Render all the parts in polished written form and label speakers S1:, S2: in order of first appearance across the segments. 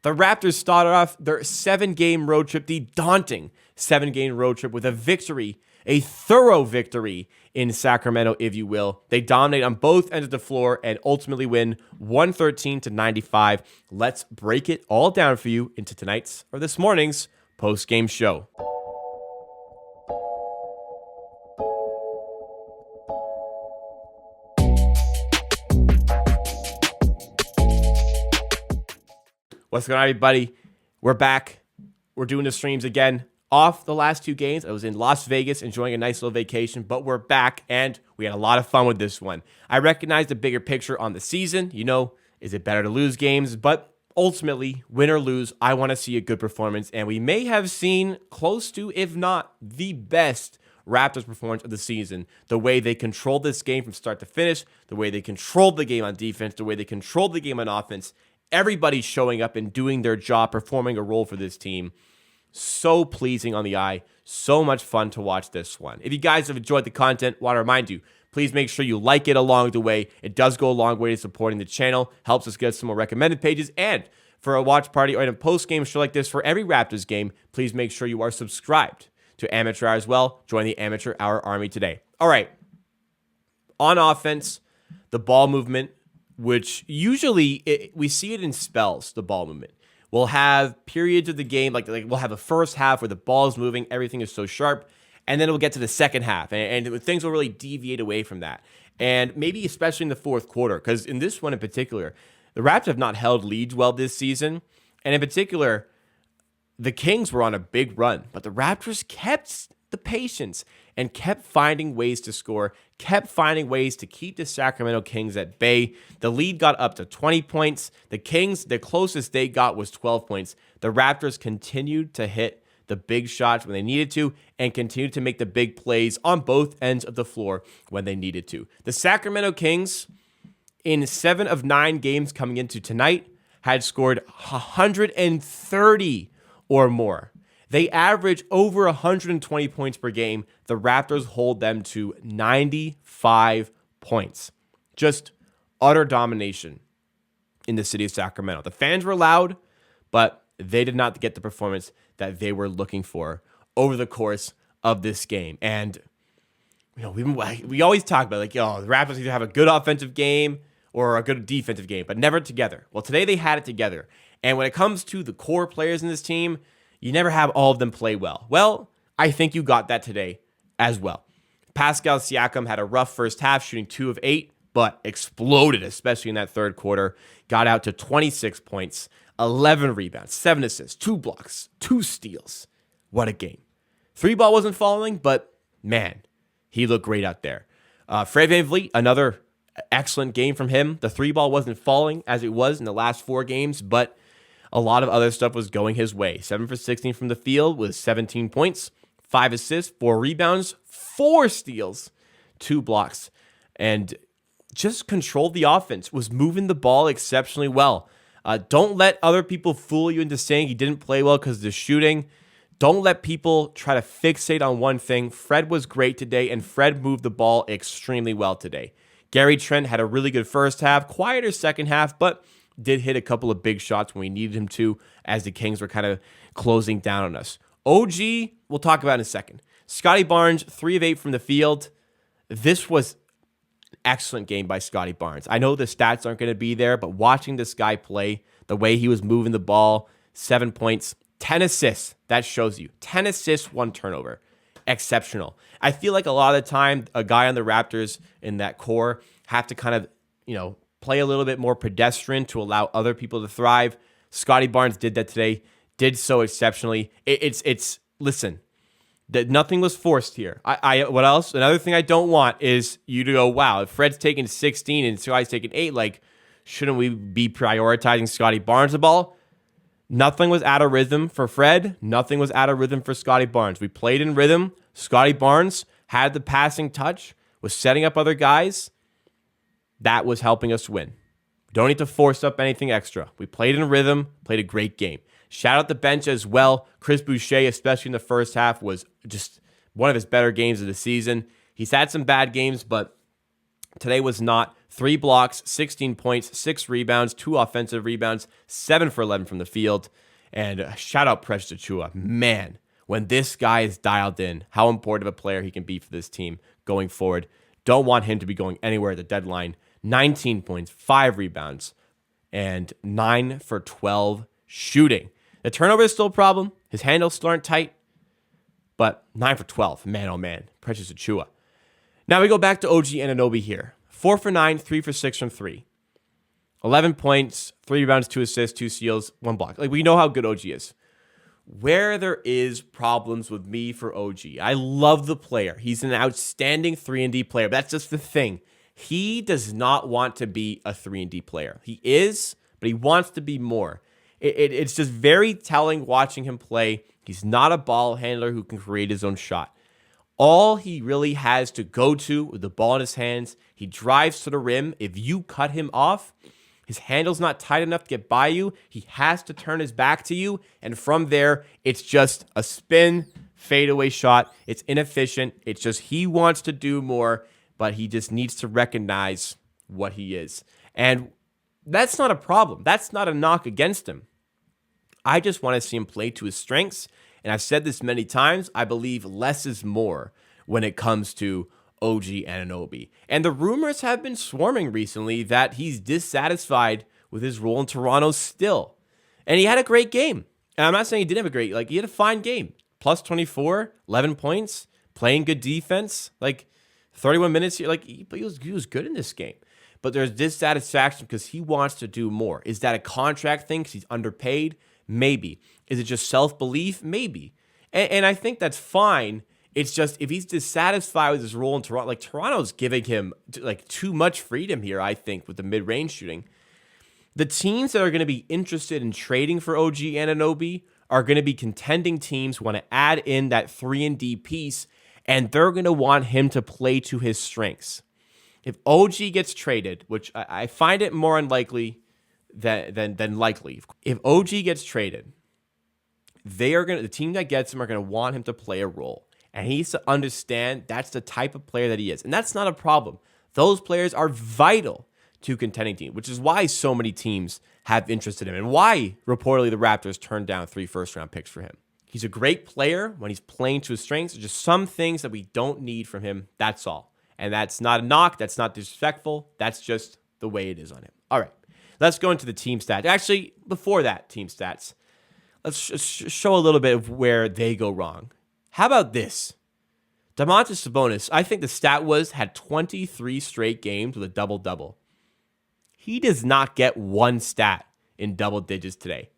S1: The Raptors started off their 7-game road trip, the daunting 7-game road trip, with a victory, a thorough victory in Sacramento, if you will. They dominate on both ends of the floor and ultimately win 113-95. Let's break it all down for you into tonight's or this morning's post-game show. What's going on, everybody? We're back. We're doing the streams again. Off the last 2 games, I was in Las Vegas enjoying a nice little vacation, but we're back, and we had a lot of fun with this one. I recognize the bigger picture on the season. You know, is it better to lose games? But ultimately, win or lose, I want to see a good performance, and we may have seen close to, if not the best Raptors performance of the season. The way they controlled this game from start to finish, the way they controlled the game on defense, the way they controlled the game on offense. Everybody's showing up and doing their job, performing a role for this team. So pleasing on the eye. So much fun to watch this one. If you guys have enjoyed the content, I want to remind you, please make sure you like it along the way. It does go a long way to supporting the channel. Helps us get some more recommended pages. And for a watch party or in a post-game show like this for every Raptors game, please make sure you are subscribed to Amateur Hour as well. Join the Amateur Hour Army today. All right. On offense, the ball movement, which usually we see it in spells, the ball movement. We'll have periods of the game, like we'll have a first half where the ball is moving, everything is so sharp, and then it'll get to the second half, and things will really deviate away from that. And maybe especially in the fourth quarter, because in this one in particular, the Raptors have not held leads well this season, and in particular, the Kings were on a big run, but the Raptors kept the patience and kept finding ways to score, kept finding ways to keep the Sacramento Kings at bay. The lead got up to 20 points. The Kings, the closest they got was 12 points. The Raptors continued to hit the big shots when they needed to and continued to make the big plays on both ends of the floor when they needed to. The Sacramento Kings, in 7 of 9 games coming into tonight, had scored 130 or more. They average over 120 points per game. The Raptors hold them to 95 points. Just utter domination in the city of Sacramento. The fans were loud, but they did not get the performance that they were looking for over the course of this game. And you know, we always talk about the Raptors either have a good offensive game or a good defensive game, but never together. Well, today they had it together. And when it comes to the core players in this team, you never have all of them play well. Well, I think you got that today as well. Pascal Siakam had a rough first half, shooting 2 of 8, but exploded, especially in that third quarter. Got out to 26 points, 11 rebounds, 7 assists, 2 blocks, 2 steals. What a game. 3-ball wasn't falling, but man, he looked great out there. Fred VanVleet, another excellent game from him. The 3-ball wasn't falling as it was in the last 4 games, but a lot of other stuff was going his way. 7 for 16 from the field with 17 points, 5 assists, 4 rebounds, 4 steals, 2 blocks, and just controlled the offense, was moving the ball exceptionally well. Don't let other people fool you into saying he didn't play well because of the shooting. Don't let people try to fixate on one thing. Fred was great today, and Fred moved the ball extremely well today. Gary Trent had a really good first half, quieter second half, but did hit a couple of big shots when we needed him to, as the Kings were kind of closing down on us. OG, we'll talk about in a second. Scotty Barnes, 3 of 8 from the field. This was an excellent game by Scotty Barnes. I know the stats aren't going to be there, but watching this guy play, the way he was moving the ball, 7 points, 10 assists, that shows you. 10 assists, 1 turnover. Exceptional. I feel like a lot of the time, a guy on the Raptors in that core have to kind of, play a little bit more pedestrian to allow other people to thrive. Scotty Barnes did that today, did so exceptionally. Listen, that nothing was forced here. What else? Another thing I don't want is you to go, wow, if Fred's taking 16 and Scotty's taking 8, shouldn't we be prioritizing Scotty Barnes the ball? Nothing was out of rhythm for Fred. Nothing was out of rhythm for Scotty Barnes. We played in rhythm. Scotty Barnes had the passing touch, was setting up other guys. That was helping us win. Don't need to force up anything extra. We played in rhythm, played a great game. Shout out the bench as well. Chris Boucher, especially in the first half, was just one of his better games of the season. He's had some bad games, but today was not 3 blocks, 16 points, 6 rebounds, 2 offensive rebounds, 7 for 11 from the field. And shout out Precious Achiuwa. Man, when this guy is dialed in, how important of a player he can be for this team going forward. Don't want him to be going anywhere at the deadline. 19 points, 5 rebounds, and 9 for 12 shooting. The turnover is still a problem. His handles still aren't tight, but 9 for 12. Man, oh man, Precious Achiuwa. Now we go back to OG Anunoby here. 4 for 9, 3 for 6 from 3. 11 points, 3 rebounds, 2 assists, 2 steals, 1 block. Like, we know how good OG is. Where there is problems with me for OG, I love the player. He's an outstanding 3-and-D player, but that's just the thing. He does not want to be a 3-and-D player. He is, but he wants to be more. It's just very telling watching him play. He's not a ball handler who can create his own shot. All he really has to go to with the ball in his hands, he drives to the rim. If you cut him off, his handle's not tight enough to get by you. He has to turn his back to you. And from there, it's just a spin, fadeaway shot. It's inefficient. It's just he wants to do more, but he just needs to recognize what he is. And that's not a problem. That's not a knock against him. I just want to see him play to his strengths. And I've said this many times, I believe less is more when it comes to OG Anunoby. And the rumors have been swarming recently that he's dissatisfied with his role in Toronto still. And he had a great game. And I'm not saying he didn't have a great, he had a fine game. Plus 24, 11 points, playing good defense, 31 minutes here. He was good in this game. But there's dissatisfaction because he wants to do more. Is that a contract thing because he's underpaid? Maybe. Is it just self-belief? Maybe. And I think that's fine. It's just if he's dissatisfied with his role in Toronto, Toronto's giving him too much freedom here, I think, with the mid-range shooting. The teams that are going to be interested in trading for OG Anunoby are going to be contending teams who want to add in that 3-and-D piece, and they're going to want him to play to his strengths. If OG gets traded, which I find it more unlikely than likely. If OG gets traded, the team that gets him are going to want him to play a role. And he needs to understand that's the type of player that he is. And that's not a problem. Those players are vital to contending teams, which is why so many teams have interest in him and why reportedly the Raptors turned down 3 first-round picks for him. He's a great player when he's playing to his strengths. There's just some things that we don't need from him. That's all. And that's not a knock. That's not disrespectful. That's just the way it is on him. All right. Let's go into the team stats. Actually, before that, team stats, let's show a little bit of where they go wrong. How about this? Domantas Sabonis, I think the stat had 23 straight games with a double-double. He does not get one stat in double digits today.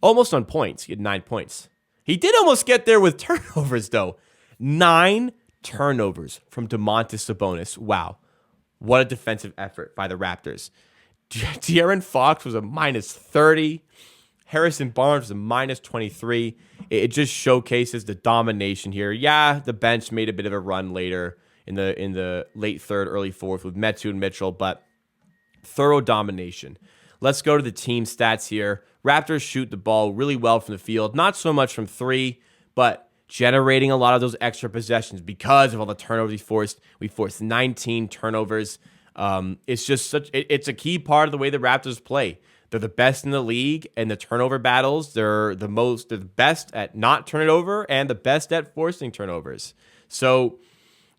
S1: Almost on points. He had 9 points. He did almost get there with turnovers, though. 9 turnovers from Domantas Sabonis. Wow. What a defensive effort by the Raptors. De'Aaron Fox was a -30. Harrison Barnes was a -23. It just showcases the domination here. Yeah, the bench made a bit of a run later in the late third, early fourth with Metu and Mitchell, but thorough domination. Let's go to the team stats here. Raptors shoot the ball really well from the field. Not so much from 3, but generating a lot of those extra possessions because of all the turnovers we forced. We forced 19 turnovers. It's just it's a key part of the way the Raptors play. They're the best in the league in the turnover battles. They're the best at not turning it over and the best at forcing turnovers. So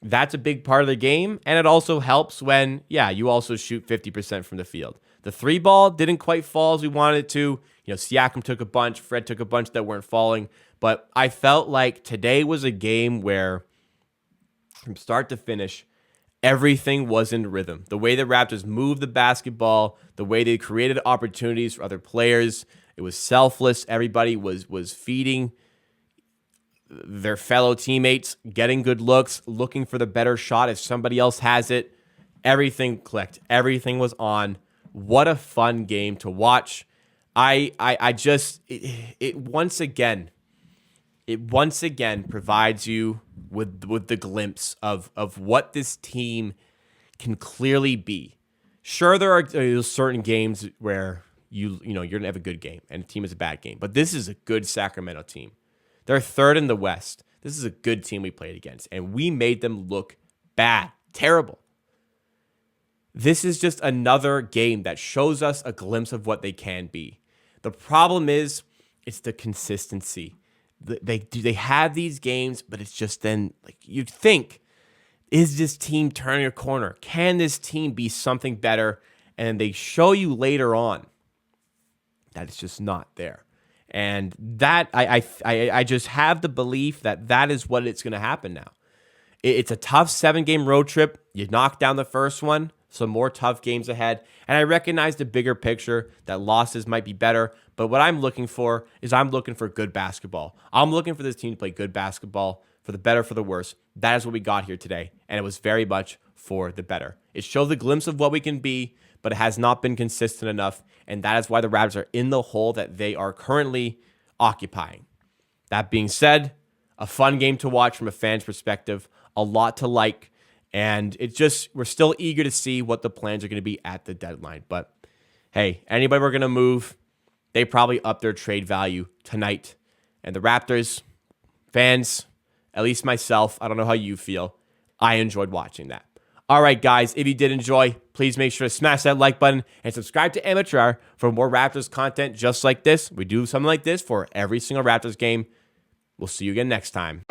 S1: that's a big part of the game. And it also helps when, you also shoot 50% from the field. The 3 ball didn't quite fall as we wanted it to. Siakam took a bunch. Fred took a bunch that weren't falling. But I felt like today was a game where from start to finish, everything was in rhythm. The way the Raptors moved the basketball, the way they created opportunities for other players, it was selfless. Everybody was feeding their fellow teammates, getting good looks, looking for the better shot if somebody else has it. Everything clicked. Everything was on. What a fun game to watch. It once again provides you with the glimpse of what this team can clearly be. Sure, there are certain games where you're gonna have a good game and a team is a bad game, but this is a good Sacramento team. They're 3rd in the West. This is a good team we played against, and we made them look bad, terrible. This is just another game that shows us a glimpse of what they can be. The problem is, it's the consistency. They have these games, but it's just then, like, you'd think, is this team turning a corner? Can this team be something better? And they show you later on that it's just not there. And that I just have the belief that that is what it's going to happen now. It's a tough 7-game road trip. You knock down the first one, some more tough games ahead. And I recognize the bigger picture that losses might be better. But what I'm looking for is I'm looking for good basketball. I'm looking for this team to play good basketball, for the better, for the worse. That is what we got here today. And it was very much for the better. It showed the glimpse of what we can be, but it has not been consistent enough. And that is why the Raptors are in the hole that they are currently occupying. That being said, a fun game to watch from a fan's perspective, a lot to like. And it's just, we're still eager to see what the plans are going to be at the deadline. But hey, anybody we're going to move, they probably up their trade value tonight. And the Raptors fans, at least myself, I don't know how you feel, I enjoyed watching that. All right, guys, if you did enjoy, please make sure to smash that like button and subscribe to Amateur Hour for more Raptors content just like this. We do something like this for every single Raptors game. We'll see you again next time.